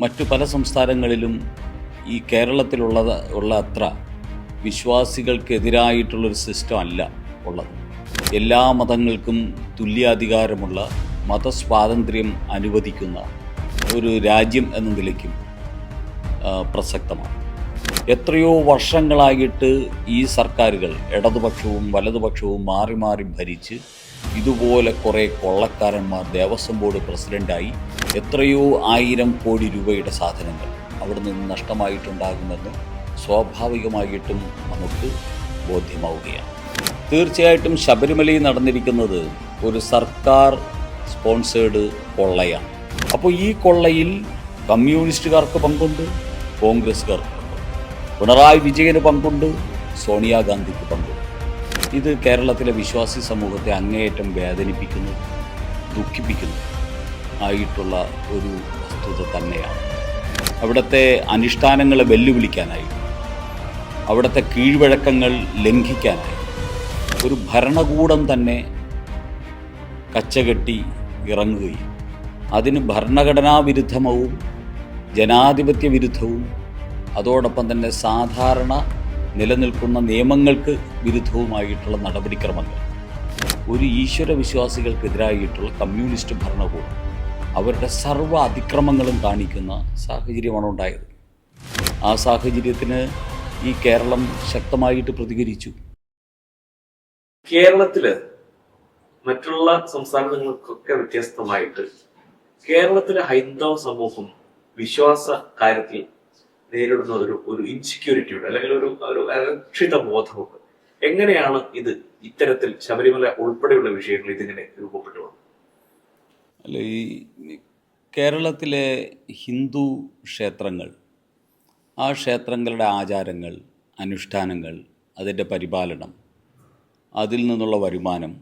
മറ്റു പല സംസ്ഥാനങ്ങളിലും ഈ കേരളത്തിലുള്ള അത്ര വിശ്വാസികൾക്കെതിരായിട്ടുള്ളൊരു സിസ്റ്റം അല്ല ഉള്ളത്. എല്ലാ മതങ്ങൾക്കും തുല്യാധികാരമുള്ള മതസ്വാതന്ത്ര്യം അനുവദിക്കുന്ന ഒരു രാജ്യം എന്ന നിലയ്ക്കും പ്രസക്തമാണ്. എത്രയോ വർഷങ്ങളായിട്ട് ഈ സർക്കാരുകൾ ഇടതുപക്ഷവും വലതുപക്ഷവും മാറി മാറി ഭരിച്ച് ഇതുപോലെ കുറേ കൊള്ളക്കാരന്മാർ ദേവസ്വം ബോർഡ് പ്രസിഡൻ്റായി എത്രയോ 1000 കോടി രൂപയുടെ സാധനങ്ങൾ അവിടെ നിന്ന് നഷ്ടമായിട്ടുണ്ടാകുമെന്ന് സ്വാഭാവികമായിട്ടും നമുക്ക് ബോധ്യമാവുകയാണ്. തീർച്ചയായിട്ടും ശബരിമലയിൽ നടന്നിരിക്കുന്നത് ഒരു സർക്കാർ സ്പോൺസേഡ് കൊള്ളയാണ്. അപ്പോൾ ഈ കൊള്ളയിൽ കമ്മ്യൂണിസ്റ്റുകാർക്ക് പങ്കുണ്ട്, കോൺഗ്രസ്സുകാർക്ക് പങ്കുണ്ട്, പിണറായി വിജയന് പങ്കുണ്ട്, സോണിയാഗാന്ധിക്ക് പങ്കുണ്ട്. ഇത് കേരളത്തിലെ വിശ്വാസി സമൂഹത്തെ അങ്ങേയറ്റം വേദനിപ്പിക്കുന്നു, ദുഃഖിപ്പിക്കുന്നു ആയിട്ടുള്ള ഒരു വസ്തുത തന്നെയാണ്. അവിടുത്തെ അനുഷ്ഠാനങ്ങളെ വെല്ലുവിളിക്കാനായി, അവിടുത്തെ കീഴ്വഴക്കങ്ങൾ ലംഘിക്കാനായി ഒരു ഭരണകൂടം തന്നെ കച്ചകെട്ടി ഇറങ്ങുകയും അതിന് ഭരണഘടനാ വിരുദ്ധവും ജനാധിപത്യ വിരുദ്ധവും അതോടൊപ്പം തന്നെ സാധാരണ നിലനിൽക്കുന്ന നിയമങ്ങൾക്ക് വിരുദ്ധവുമായിട്ടുള്ള നടപടിക്രമങ്ങൾ ഒരു ഈശ്വര വിശ്വാസികൾക്കെതിരായിട്ടുള്ള കമ്മ്യൂണിസ്റ്റ് ഭരണകൂടം അവരുടെ സർവ്വ അതിക്രമങ്ങളും കാണിക്കുന്ന സാഹചര്യമാണ് ഉണ്ടായത്. ആ സാഹചര്യത്തിന് ഈ കേരളം ശക്തമായിട്ട് പ്രതികരിച്ചു. കേരളത്തില് മറ്റുള്ള സംസ്ഥാനങ്ങൾക്കൊക്കെ വ്യത്യസ്തമായിട്ട് കേരളത്തിലെ ഹൈന്ദവ സമൂഹം വിശ്വാസ കാര്യത്തിൽ നേരിടുന്ന ഒരു ഇൻസെക്യൂരിറ്റി ഉണ്ട്, അല്ലെങ്കിൽ ഒരു അരക്ഷിത ബോധമുണ്ട്. എങ്ങനെയാണ് ഇത് ഇത്തരത്തിൽ ശബരിമല ഉൾപ്പെടെയുള്ള വിഷയങ്ങൾ ഇതിങ്ങനെ രൂപപ്പെട്ടു വന്നത്? അല്ല, ഈ കേരളത്തിലെ ഹിന്ദു ക്ഷേത്രങ്ങൾ, ആ ക്ഷേത്രങ്ങളുടെ ആചാരങ്ങൾ, അനുഷ്ഠാനങ്ങൾ, അതിൻ്റെ പരിപാലനം, അതിൽ നിന്നുള്ള വരുമാനം,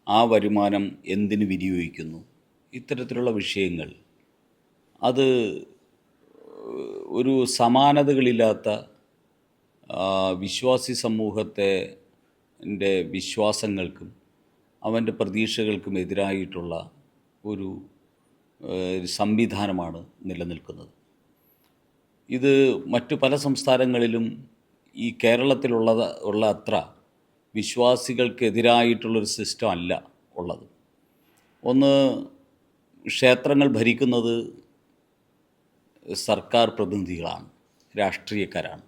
ആ വരുമാനം എന്തിനു വിനിയോഗിക്കുന്നു, ഇത്തരത്തിലുള്ള വിഷയങ്ങൾ അത് ഒരു സമാനതകളില്ലാത്ത വിശ്വാസി സമൂഹത്തിൻ്റെ വിശ്വാസങ്ങൾക്കും അവൻ്റെ പ്രതീക്ഷകൾക്കും എതിരായിട്ടുള്ള ഒരു സംവിധാനമാണ് നിലനിൽക്കുന്നത്. ഇത് മറ്റു പല സംസ്ഥാനങ്ങളിലും ഈ കേരളത്തിലുള്ള അത്ര വിശ്വാസികൾക്കെതിരായിട്ടുള്ളൊരു സിസ്റ്റം അല്ല ഉള്ളത്. ഒന്ന്, ക്ഷേത്രങ്ങൾ ഭരിക്കുന്നത് സർക്കാർ പ്രതിനിധികളാണ്, രാഷ്ട്രീയക്കാരാണ്.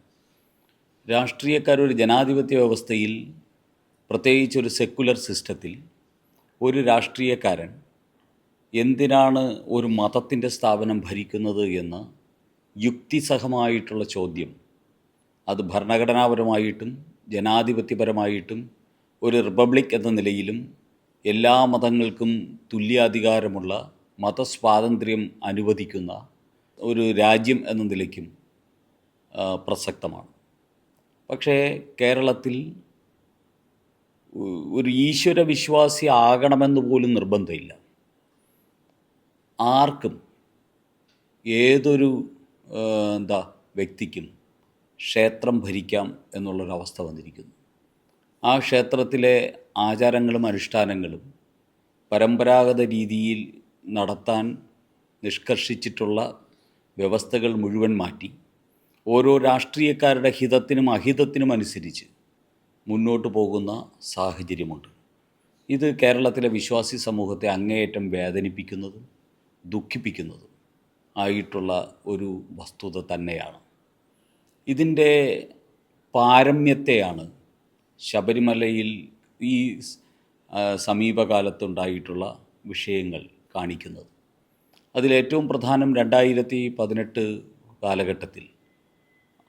രാഷ്ട്രീയക്കാരൊരു ജനാധിപത്യ വ്യവസ്ഥയിൽ, പ്രത്യേകിച്ചൊരു സെക്കുലർ സിസ്റ്റത്തിൽ, ഒരു രാഷ്ട്രീയക്കാരൻ എന്തിനാണ് ഒരു മതത്തിൻ്റെ സ്ഥാപനം ഭരിക്കുന്നത് എന്ന് യുക്തിസഹമായിട്ടുള്ള ചോദ്യം, അത് ഭരണഘടനാപരമായിട്ടും ജനാധിപത്യപരമായിട്ടും ഒരു റിപ്പബ്ലിക് എന്ന നിലയിലും എല്ലാ മതങ്ങൾക്കും തുല്യാധികാരമുള്ള മതസ്വാതന്ത്ര്യം അനുവദിക്കുന്ന ഒരു രാജ്യം എന്ന നിലയ്ക്കും പ്രസക്തമാണ്. പക്ഷേ കേരളത്തിൽ ഒരു ഈശ്വര വിശ്വാസി ആകണമെന്ന് പോലും നിർബന്ധമില്ല. ആർക്കും, ഏതൊരു വ്യക്തിക്കും ക്ഷേത്രം ഭരിക്കാം എന്നുള്ളൊരവസ്ഥ വന്നിരിക്കുന്നു. ആ ക്ഷേത്രത്തിലെ ആചാരങ്ങളും അനുഷ്ഠാനങ്ങളും പരമ്പരാഗത രീതിയിൽ നടത്താൻ നിഷ്കർഷിച്ചിട്ടുള്ള വ്യവസ്ഥകൾ മുഴുവൻ മാറ്റി ഓരോ രാഷ്ട്രീയക്കാരുടെ ഹിതത്തിനും അഹിതത്തിനും അനുസരിച്ച് മുന്നോട്ട് പോകുന്ന സാഹചര്യമുണ്ട്. ഇത് കേരളത്തിലെ വിശ്വാസി സമൂഹത്തെ അങ്ങേയറ്റം വേദനിപ്പിക്കുന്നതും ദുഃഖിപ്പിക്കുന്നതും ആയിട്ടുള്ള ഒരു വസ്തുത തന്നെയാണ്. ഇതിൻ്റെ പാരമ്യത്തെയാണ് ശബരിമലയിൽ ഈ സമീപകാലത്തുണ്ടായിട്ടുള്ള വിഷയങ്ങൾ കാണിക്കുന്നത്. അതിലേറ്റവും പ്രധാനം 2018 കാലഘട്ടത്തിൽ,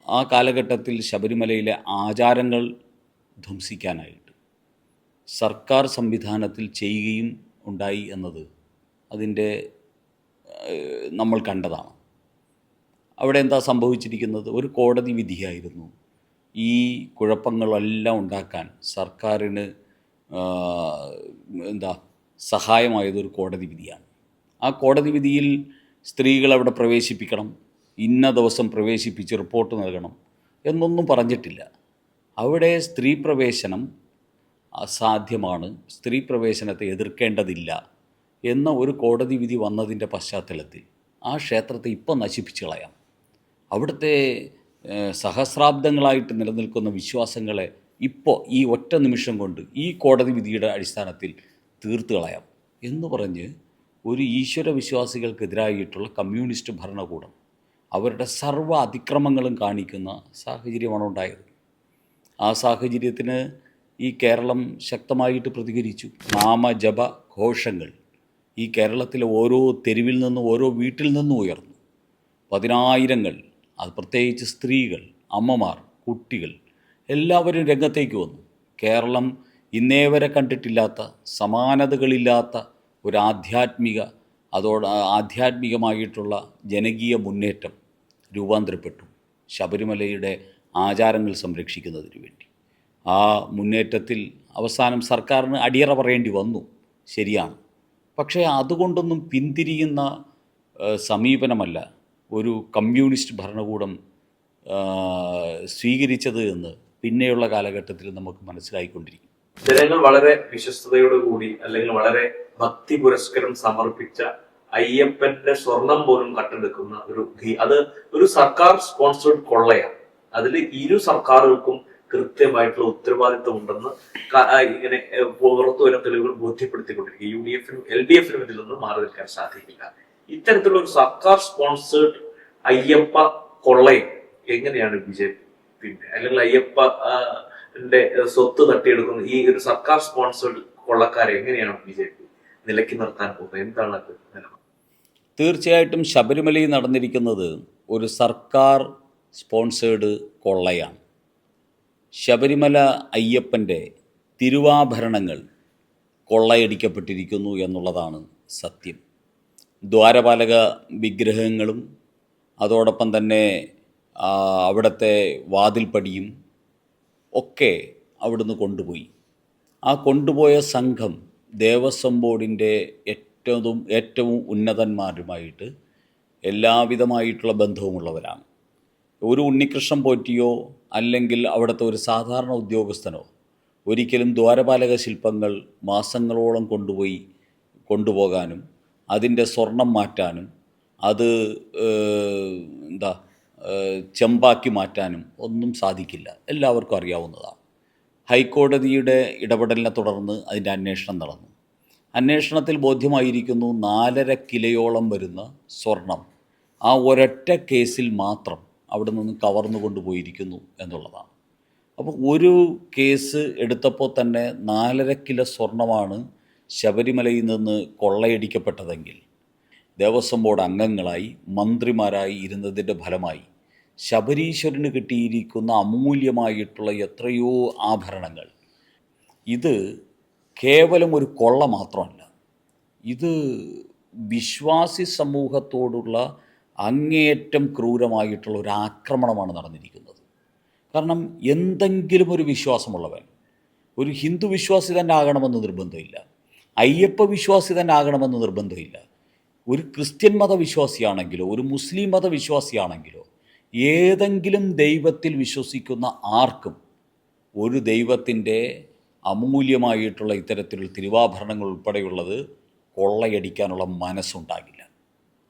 ആ കാലഘട്ടത്തിൽ ശബരിമലയിലെ ആചാരങ്ങൾ ധ്വംസിക്കാനായിട്ട് സർക്കാർ സംവിധാനത്തിൽ ചെയ്യുകയും ഉണ്ടായി എന്നത് അതിൻ്റെ നമ്മൾ കണ്ടതാണ്. അവിടെ എന്താ സംഭവിച്ചിരിക്കുന്നത്? ഒരു കോടതി വിധിയായിരുന്നു ഈ കുഴപ്പങ്ങളെല്ലാം ഉണ്ടാക്കാൻ സർക്കാരിന് സഹായമായതൊരു കോടതി വിധിയാണ്. ആ കോടതി വിധിയിൽ സ്ത്രീകളവിടെ പ്രവേശിപ്പിക്കണം, ഇന്ന ദിവസം പ്രവേശിപ്പിച്ച് റിപ്പോർട്ട് നൽകണം എന്നൊന്നും പറഞ്ഞിട്ടില്ല. അവിടെ സ്ത്രീ പ്രവേശനം അസാധ്യമാണ്, സ്ത്രീ പ്രവേശനത്തെ എതിർക്കേണ്ടതില്ല എന്ന ഒരു കോടതി വിധി വന്നതിൻ്റെ പശ്ചാത്തലത്തിൽ ആ ക്ഷേത്രത്തെ ഇപ്പം നശിപ്പിച്ച് കളയാം. അവിടുത്തെ സഹസ്രാബ്ദങ്ങളായിട്ട് നിലനിൽക്കുന്ന വിശ്വാസങ്ങളെ ഇപ്പോൾ ഈ ഒറ്റ നിമിഷം കൊണ്ട് ഈ കോടതി വിധിയുടെ അടിസ്ഥാനത്തിൽ തീർത്ത് കളയാം എന്ന് പറഞ്ഞ് ഒരു ഈശ്വര വിശ്വാസികൾക്കെതിരായിട്ടുള്ള കമ്മ്യൂണിസ്റ്റ് ഭരണകൂടം അവരുടെ സർവ്വ അതിക്രമങ്ങളും കാണിക്കുന്ന സാഹചര്യമാണ് ഉണ്ടായത്. ആ സാഹചര്യത്തിന് ഈ കേരളം ശക്തമായിട്ട് പ്രതികരിച്ചു. നാമജപ ഘോഷങ്ങൾ ഈ കേരളത്തിലെ ഓരോ തെരുവിൽ നിന്നും ഓരോ വീട്ടിൽ നിന്നും ഉയർന്നു. പതിനായിരങ്ങൾ, അത് പ്രത്യേകിച്ച് സ്ത്രീകൾ, അമ്മമാർ, കുട്ടികൾ എല്ലാവരും രംഗത്തേക്ക് വന്നു. കേരളം ഇന്നേ വരെ കണ്ടിട്ടില്ലാത്ത, സമാനതകളില്ലാത്ത ഒരു ആധ്യാത്മികമായിട്ടുള്ള ജനകീയ മുന്നേറ്റം രൂപാന്തരപ്പെട്ടു ശബരിമലയുടെ ആചാരങ്ങൾ സംരക്ഷിക്കുന്നതിന് വേണ്ടി. ആ മുന്നേറ്റത്തിൽ അവസാനം സർക്കാരിന് അടിയറ പറയേണ്ടി വന്നു, ശരിയാണ്. പക്ഷേ അതുകൊണ്ടൊന്നും പിന്തിരിയുന്ന സമീപനമല്ല ഒരു കമ്മ്യൂണിസ്റ്റ് ഭരണകൂടം സ്വീകരിച്ചത് എന്ന് പിന്നെയുള്ള കാലഘട്ടത്തിൽ നമുക്ക് മനസ്സിലായിക്കൊണ്ടിരിക്കും. ജനങ്ങൾ വളരെ വിശ്വസ്തയോടുകൂടി അല്ലെങ്കിൽ വളരെ ഭക്തി പുരസ്കരം സമർപ്പിച്ച അയ്യപ്പന്റെ സ്വർണം പോലും കട്ടെടുക്കുന്ന അത് ഒരു സർക്കാർ സ്പോൺസേഡ് കൊള്ളയാണ്. അതിൽ ഇരു സർക്കാരുകൾക്കും കൃത്യമായിട്ടുള്ള ഉത്തരവാദിത്വം ഉണ്ടെന്ന് ഇങ്ങനെ പുറത്തു വരുന്ന തെളിവുകൾ ബോധ്യപ്പെടുത്തിക്കൊണ്ടിരിക്കുക. UDF-നും LDF-നും ഇതിൽ നിന്ന് മാറി നിൽക്കാൻ സാധിക്കില്ല. ഇത്തരത്തിലുള്ള ഒരു സർക്കാർ സ്പോൺസേഡ് അയ്യപ്പ കൊള്ളയും എങ്ങനെയാണ് BJP അല്ലെങ്കിൽ അയ്യപ്പന്റെ സ്വത്ത് തട്ടിയെടുക്കുന്ന ഈ ഒരു സർക്കാർ സ്പോൺസേഡ് കൊള്ളക്കാരെ എങ്ങനെയാണ് BJP നിലയ്ക്ക് നിർത്താൻ പോകുന്നത്? എന്താണ് അത് നിലപാട്? തീർച്ചയായിട്ടും ശബരിമലയിൽ നടന്നിരിക്കുന്നത് ഒരു സർക്കാർ സ്പോൺസേഡ് കൊള്ളയാണ്. ശബരിമല അയ്യപ്പൻ്റെ തിരുവാഭരണങ്ങൾ കൊള്ളയടിക്കപ്പെട്ടിരിക്കുന്നു എന്നുള്ളതാണ് സത്യം. ദ്വാരപാലക വിഗ്രഹങ്ങളും അതോടൊപ്പം തന്നെ അവിടുത്തെ വാതിൽപ്പടിയും ഒക്കെ അവിടുന്ന് കൊണ്ടുപോയി. ആ കൊണ്ടുപോയ സംഘം ദേവസ്വം ബോർഡിൻ്റെ ഏറ്റവും ഉന്നതന്മാരുമായിട്ട് എല്ലാവിധമായിട്ടുള്ള ബന്ധവുമുള്ളവരാണ്. ഒരു ഉണ്ണികൃഷ്ണൻ പോറ്റിയോ അല്ലെങ്കിൽ അവിടുത്തെ ഒരു സാധാരണ ഉദ്യോഗസ്ഥനോ ഒരിക്കലും ദ്വാരപാലക ശില്പങ്ങൾ മാസങ്ങളോളം കൊണ്ടുപോകാനും അതിൻ്റെ സ്വർണം മാറ്റാനും അത് ചെമ്പാക്കി മാറ്റാനും ഒന്നും സാധിക്കില്ല. എല്ലാവർക്കും അറിയാവുന്നതാണ്. ഹൈക്കോടതിയുടെ ഇടപെടലിനെ തുടർന്ന് അതിൻ്റെ അന്വേഷണം നടന്നു. അന്വേഷണത്തിൽ ബോധ്യമായിരിക്കുന്നു 4.5 കിലോയോളം വരുന്ന സ്വർണം ആ ഒരൊറ്റ കേസിൽ മാത്രം അവിടെ നിന്ന് കവർന്നു കൊണ്ടുപോയിരിക്കുന്നു എന്നുള്ളതാണ്. അപ്പോൾ ഒരു കേസ് എടുത്തപ്പോൾ തന്നെ 4.5 കിലോ സ്വർണമാണ് ശബരിമലയിൽ നിന്ന് കൊള്ളയടിക്കപ്പെട്ടതെങ്കിൽ ദേവസ്വം ബോർഡ് അംഗങ്ങളായി മന്ത്രിമാരായി ഇരുന്നതിൻ്റെ ഫലമായി ശബരീശ്വരന് കിട്ടിയിരിക്കുന്ന അമൂല്യമായിട്ടുള്ള എത്രയോ ആഭരണങ്ങൾ, ഇത് കേവലം ഒരു കൊള്ള മാത്രമല്ല, ഇത് വിശ്വാസി സമൂഹത്തോടുള്ള അങ്ങേയറ്റം ക്രൂരമായിട്ടുള്ള ഒരു ആക്രമണമാണ് നടന്നിരിക്കുന്നത്. കാരണം എന്തെങ്കിലും ഒരു വിശ്വാസമുള്ളവൻ, ഒരു ഹിന്ദു വിശ്വാസി തന്നെ ആകണമെന്ന് നിർബന്ധമില്ല, അയ്യപ്പ വിശ്വാസി തന്നെ ആകണമെന്ന് നിർബന്ധമില്ല, ഒരു ക്രിസ്ത്യൻ മതവിശ്വാസിയാണെങ്കിലോ ഒരു മുസ്ലിം മതവിശ്വാസിയാണെങ്കിലോ ഏതെങ്കിലും ദൈവത്തിൽ വിശ്വസിക്കുന്ന ആർക്കും ഒരു ദൈവത്തിൻ്റെ അമൂല്യമായിട്ടുള്ള ഇത്തരത്തിലുള്ള തിരുവാഭരണങ്ങൾ ഉൾപ്പെടെയുള്ളത് കൊള്ളയടിക്കാനുള്ള മനസ്സുണ്ടാകില്ല.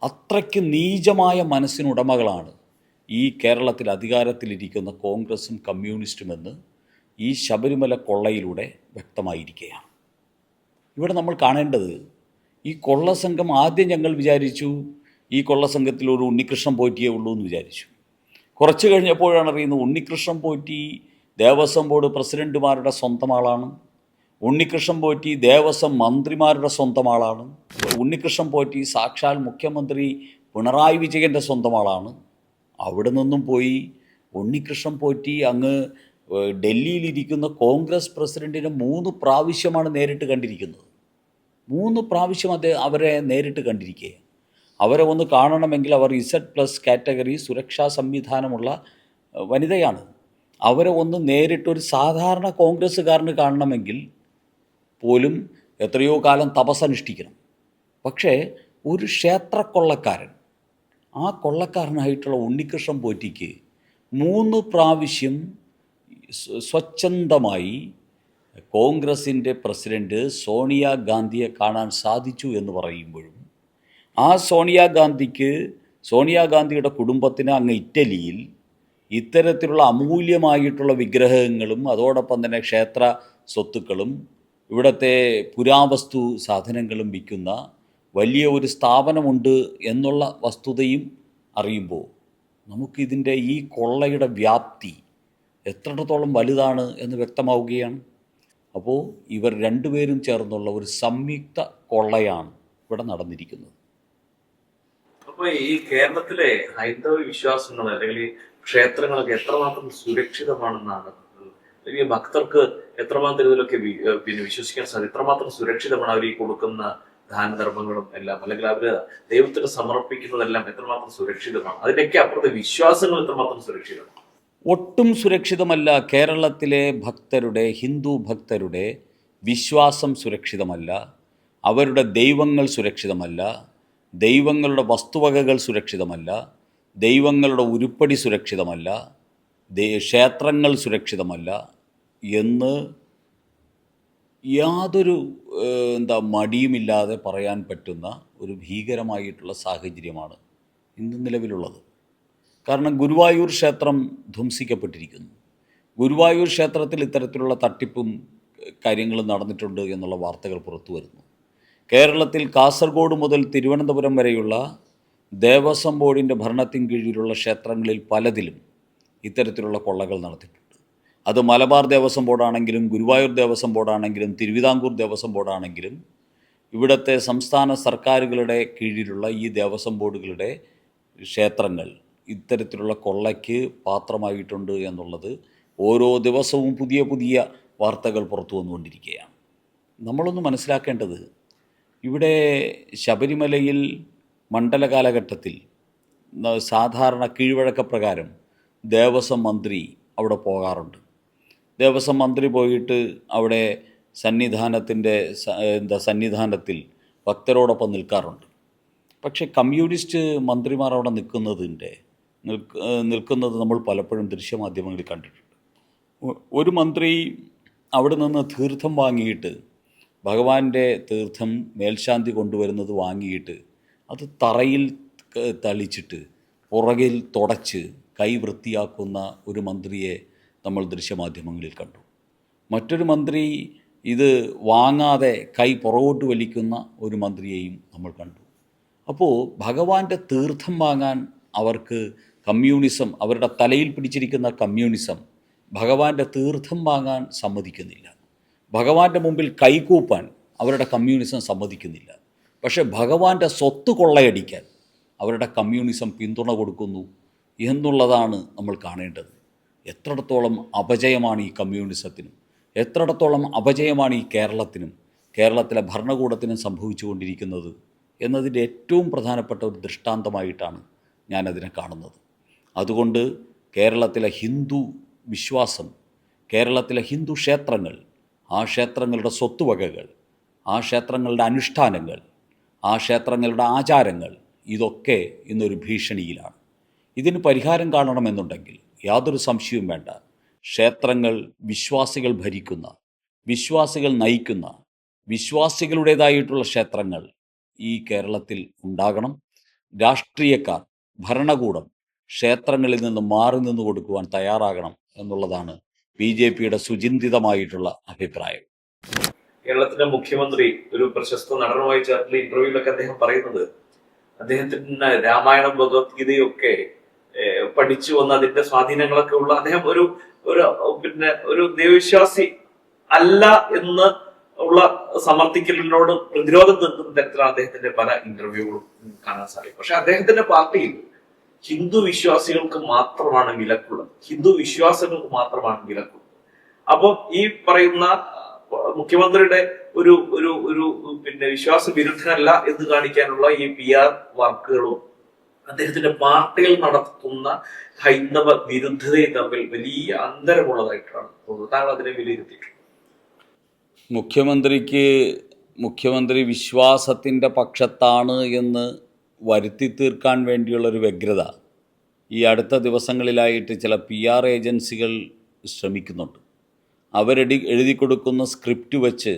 അത്രയ്ക്ക് നീചമായ മനസ്സിനുടമകളാണ് ഈ കേരളത്തിൽ അധികാരത്തിലിരിക്കുന്ന കോൺഗ്രസും കമ്മ്യൂണിസ്റ്റുമെന്ന് ഈ ശബരിമല കൊള്ളയിലൂടെ വ്യക്തമായിരിക്കുകയാണ്. ഇവിടെ നമ്മൾ കാണേണ്ടത്, ഈ കൊള്ളസംഘം ആദ്യം ഞങ്ങൾ വിചാരിച്ചു ഈ കൊള്ളസംഘത്തിൽ ഒരു ഉണ്ണികൃഷ്ണൻ പോറ്റിയേ ഉള്ളൂ എന്ന് വിചാരിച്ചു. കുറച്ച് കഴിഞ്ഞപ്പോഴാണ് അറിയുന്നത് ഉണ്ണികൃഷ്ണൻ പോറ്റി ദേവസ്വം ബോർഡ് പ്രസിഡൻറ്റുമാരുടെ സ്വന്തം ആളാണ്, ഉണ്ണികൃഷ്ണൻ പോറ്റി ദേവസ്വം മന്ത്രിമാരുടെ സ്വന്തം ആളാണ്, ഉണ്ണികൃഷ്ണൻ പോറ്റി സാക്ഷാൽ മുഖ്യമന്ത്രി പിണറായി വിജയൻ്റെ സ്വന്തം ആളാണ്. അവിടെ നിന്നും പോയി ഉണ്ണികൃഷ്ണൻ പോറ്റി അങ്ങ് ഡൽഹിയിലിരിക്കുന്ന കോൺഗ്രസ് പ്രസിഡൻറ്റിനെ 3 പ്രാവശ്യമാണ് നേരിട്ട് കണ്ടിരിക്കുന്നത്. 3 പ്രാവശ്യം അവരെ നേരിട്ട് കണ്ടിരിക്കുക. അവരെ ഒന്ന് കാണണമെങ്കിൽ അവർ Z+ കാറ്റഗറി സുരക്ഷാ സംവിധാനമുള്ള വനിതയാണ്. അവരെ ഒന്ന് നേരിട്ടൊരു സാധാരണ കോൺഗ്രസ്സുകാരന് കാണണമെങ്കിൽ പോലും എത്രയോ കാലം തപസ്സനുഷ്ഠിക്കണം. പക്ഷേ ഒരു ക്ഷേത്രക്കൊള്ളക്കാരൻ, ആ കൊള്ളക്കാരനായിട്ടുള്ള ഉണ്ണികൃഷ്ണൻ പോറ്റിക്ക് 3 പ്രാവശ്യം സ്വച്ഛന്തമായി കോൺഗ്രസിൻ്റെ പ്രസിഡൻറ്റ് സോണിയാഗാന്ധിയെ കാണാൻ സാധിച്ചു എന്ന് പറയുമ്പോഴും ആ സോണിയാഗാന്ധിയുടെ കുടുംബത്തിന് അങ്ങ് ഇറ്റലിയിൽ ഇത്തരത്തിലുള്ള അമൂല്യമായിട്ടുള്ള വിഗ്രഹങ്ങളും അതോടൊപ്പം തന്നെ ക്ഷേത്ര സ്വത്തുക്കളും ഇവിടുത്തെ പുരാവസ്തു സാധനങ്ങളും വിൽക്കുന്ന വലിയ ഒരു സ്ഥാപനമുണ്ട് എന്നുള്ള വസ്തുതയും അറിയുമ്പോൾ നമുക്കിതിൻ്റെ ഈ കൊള്ളയുടെ വ്യാപ്തി എത്രത്തോളം വലുതാണ് എന്ന് വ്യക്തമാവുകയാണ്. അപ്പോൾ ഇവർ രണ്ടുപേരും ചേർന്നുള്ള ഒരു സംയുക്ത കൊള്ളയാണ് ഇവിടെ നടന്നിരിക്കുന്നത്. അപ്പൊ ഈ കേരളത്തിലെ ഹൈന്ദവ വിശ്വാസങ്ങൾ അല്ലെങ്കിൽ ഈ ക്ഷേത്രങ്ങളൊക്കെ എത്രമാത്രം സുരക്ഷിതമാണെന്നാണ്, അല്ലെങ്കിൽ ഭക്തർക്ക് എത്രമാത്രം ഇതിലൊക്കെ പിന്നെ വിശ്വസിക്കാൻ സാധിക്കും, എത്രമാത്രം സുരക്ഷിതമാണ് അവർ ഈ കൊടുക്കുന്ന ദാനധർമ്മങ്ങളും എല്ലാം, അല്ലെങ്കിൽ അവര് ദൈവത്തിന് സമർപ്പിക്കുന്നതെല്ലാം എത്രമാത്രം സുരക്ഷിതമാണ്, അതിന്റെയൊക്കെ അപ്പുറത്തെ വിശ്വാസങ്ങൾ എത്രമാത്രം സുരക്ഷിതമാണ്? ഒട്ടും സുരക്ഷിതമല്ല. കേരളത്തിലെ ഹിന്ദു ഭക്തരുടെ വിശ്വാസം സുരക്ഷിതമല്ല, അവരുടെ ദൈവങ്ങൾ സുരക്ഷിതമല്ല, ദൈവങ്ങളുടെ വസ്തുവകകൾ സുരക്ഷിതമല്ല, ദൈവങ്ങളുടെ ഉരുപ്പടി സുരക്ഷിതമല്ല, ക്ഷേത്രങ്ങൾ സുരക്ഷിതമല്ല എന്ന് യാതൊരു മടിയുമില്ലാതെ പറയാൻ പറ്റുന്ന ഒരു ഭീകരമായിട്ടുള്ള സാഹചര്യമാണ് ഇന്ന് നിലവിലുള്ളത്. കാരണം ഗുരുവായൂർ ക്ഷേത്രം ധ്വംസിക്കപ്പെട്ടിരിക്കുന്നു. ഗുരുവായൂർ ക്ഷേത്രത്തിൽ ഇത്തരത്തിലുള്ള തട്ടിപ്പും കാര്യങ്ങളും നടന്നിട്ടുണ്ട് എന്നുള്ള വാർത്തകൾ പുറത്തു വരുന്നു. കേരളത്തിൽ കാസർഗോഡ് മുതൽ തിരുവനന്തപുരം വരെയുള്ള ദേവസ്വം ബോർഡിൻ്റെ ഭരണത്തിന് കീഴിലുള്ള ക്ഷേത്രങ്ങളിൽ പലതിലും ഇത്തരത്തിലുള്ള കൊള്ളകൾ നടത്തിയിട്ടുണ്ട്. അത് മലബാർ ദേവസ്വം ബോർഡാണെങ്കിലും ഗുരുവായൂർ ദേവസ്വം ബോർഡാണെങ്കിലും തിരുവിതാംകൂർ ദേവസ്വം ബോർഡാണെങ്കിലും ഇവിടുത്തെ സംസ്ഥാന സർക്കാരുകളുടെ കീഴിലുള്ള ഈ ദേവസ്വം ബോർഡുകളുടെ ക്ഷേത്രങ്ങൾ ഇത്തരത്തിലുള്ള കൊള്ളയ്ക്ക് പാത്രമായിട്ടുണ്ട് എന്നുള്ളത് ഓരോ ദിവസവും പുതിയ പുതിയ വാർത്തകൾ പുറത്തു വന്നുകൊണ്ടിരിക്കുകയാണ്. നമ്മളൊന്ന് മനസ്സിലാക്കേണ്ടത്, ഇവിടെ ശബരിമലയിൽ മണ്ഡല കാലഘട്ടത്തിൽ സാധാരണ കീഴ്വഴക്കപ്രകാരം ദേവസ്വം മന്ത്രി അവിടെ പോകാറുണ്ട്. ദേവസ്വം മന്ത്രി പോയിട്ട് അവിടെ സന്നിധാനത്തിൽ ഭക്തരോടൊപ്പം നിൽക്കാറുണ്ട്. പക്ഷേ കമ്മ്യൂണിസ്റ്റ് മന്ത്രിമാർ അവിടെ നിൽക്കുന്നത് നമ്മൾ പലപ്പോഴും ദൃശ്യമാധ്യമങ്ങളിൽ കണ്ടിട്ടുണ്ട്. ഒരു മന്ത്രി അവിടെ നിന്ന് തീർത്ഥം വാങ്ങിയിട്ട്, ഭഗവാന്റെ തീർത്ഥം മേൽശാന്തി കൊണ്ടുവരുന്നത് വാങ്ങിയിട്ട് അത് തറയിൽ തളിച്ചിട്ട് പുറകിൽ തുടച്ച് കൈ വൃത്തിയാക്കുന്ന ഒരു മന്ത്രിയെ നമ്മൾ ദൃശ്യമാധ്യമങ്ങളിൽ കണ്ടു. മറ്റൊരു മന്ത്രി ഇത് വാങ്ങാതെ കൈ പുറകോട്ട് വലിക്കുന്ന ഒരു മന്ത്രിയെയും നമ്മൾ കണ്ടു. അപ്പോൾ ഭഗവാന്റെ തീർത്ഥം വാങ്ങാൻ അവർക്ക് കമ്മ്യൂണിസം, അവരുടെ തലയിൽ പിടിച്ചിരിക്കുന്ന കമ്മ്യൂണിസം ഭഗവാന്റെ തീർത്ഥം വാങ്ങാൻ സമ്മതിക്കുന്നില്ല. ഭഗവാന്റെ മുമ്പിൽ കൈകൂപ്പാൻ അവരുടെ കമ്മ്യൂണിസം സമ്മതിക്കുന്നില്ല. പക്ഷേ ഭഗവാന്റെ സ്വത്ത് കൊള്ളയടിക്കാൻ അവരുടെ കമ്മ്യൂണിസം പിന്തുണ കൊടുക്കുന്നു എന്നുള്ളതാണ് നമ്മൾ കാണേണ്ടത്. എത്രത്തോളം അപജയമാണ് ഈ കമ്മ്യൂണിസത്തിനും, എത്രത്തോളം അപജയമാണ് ഈ കേരളത്തിലെ ഭരണകൂടത്തിനും സംഭവിച്ചുകൊണ്ടിരിക്കുന്നത് എന്നതിൻ്റെ ഏറ്റവും പ്രധാനപ്പെട്ട ഒരു ദൃഷ്ടാന്തമായിട്ടാണ് ഞാനതിനെ കാണുന്നത്. അതുകൊണ്ട് കേരളത്തിലെ ഹിന്ദു വിശ്വാസം, കേരളത്തിലെ ഹിന്ദു ക്ഷേത്രങ്ങൾ, ആ ക്ഷേത്രങ്ങളുടെ സ്വത്തുവകകൾ, ആ ക്ഷേത്രങ്ങളുടെ അനുഷ്ഠാനങ്ങൾ, ആ ക്ഷേത്രങ്ങളുടെ ആചാരങ്ങൾ, ഇതൊക്കെ ഇന്നൊരു ഭീഷണിയിലാണ്. ഇതിന് പരിഹാരം കാണണമെന്നുണ്ടെങ്കിൽ യാതൊരു സംശയവും വേണ്ട, ക്ഷേത്രങ്ങൾ വിശ്വാസികൾ ഭരിക്കുന്ന, വിശ്വാസികൾ നയിക്കുന്ന, വിശ്വാസികളുടേതായിട്ടുള്ള ക്ഷേത്രങ്ങൾ ഈ കേരളത്തിൽ ഉണ്ടാകണം. രാഷ്ട്രീയക്കാർ, ഭരണകൂടം ക്ഷേത്രങ്ങളിൽ നിന്ന് മാറി നിന്ന് കൊടുക്കുവാൻ തയ്യാറാകണം എന്നുള്ളതാണ് BJPയുടെ സുചിന്തിതമായിട്ടുള്ള അഭിപ്രായം. കേരളത്തിന്റെ മുഖ്യമന്ത്രി ഒരു പ്രശസ്ത നടനുമായി ചേർന്ന ഇന്റർവ്യൂവിലൊക്കെ അദ്ദേഹം പറയുന്നത്, അദ്ദേഹത്തിന് രാമായണം ഭഗവത്ഗീതയും ഒക്കെ പഠിച്ചു വന്ന അതിന്റെ സ്വാധീനങ്ങളൊക്കെ ഉള്ള അദ്ദേഹം ഒരു ദൈവവിശ്വാസി അല്ല എന്ന് ഉള്ള സമർത്ഥിക്കലിനോട് പ്രതിരോധം തീർക്കുന്ന തരത്തിലാണ് അദ്ദേഹത്തിന്റെ പല ഇന്റർവ്യൂകളും കാണാൻ സാധിക്കും. പക്ഷെ അദ്ദേഹത്തിന്റെ പാർട്ടിയിൽ ഹിന്ദു വിശ്വാസികൾക്ക് മാത്രമാണ് വിലക്കുള്ളത്, ഹിന്ദു വിശ്വാസങ്ങൾക്ക് മാത്രമാണ് വിലക്കുള്ളത്. അപ്പം ഈ പറയുന്ന മുഖ്യമന്ത്രിയുടെ ഒരു ഒരു ഒരു വിശ്വാസ വിരുദ്ധനല്ല എന്ന് കാണിക്കാനുള്ള ഈ PR വർക്കുകളും അദ്ദേഹത്തിന്റെ പാർട്ടികൾ നടത്തുന്ന ഹൈന്ദവ വിരുദ്ധതയും തമ്മിൽ വലിയ അന്തരമുള്ളതായിട്ടാണ് തോന്നുന്നത്. താങ്കൾ അതിനെ വിലയിരുത്തിയിട്ടുണ്ട്? മുഖ്യമന്ത്രി വിശ്വാസത്തിൻ്റെ പക്ഷത്താണ് എന്ന് വരുത്തി തീർക്കാൻ വേണ്ടിയുള്ളൊരു വ്യഗ്രത ഈ അടുത്ത ദിവസങ്ങളിലായിട്ട് ചില PR ഏജൻസികൾ ശ്രമിക്കുന്നുണ്ട്. എഴുതി കൊടുക്കുന്ന സ്ക്രിപ്റ്റ് വെച്ച്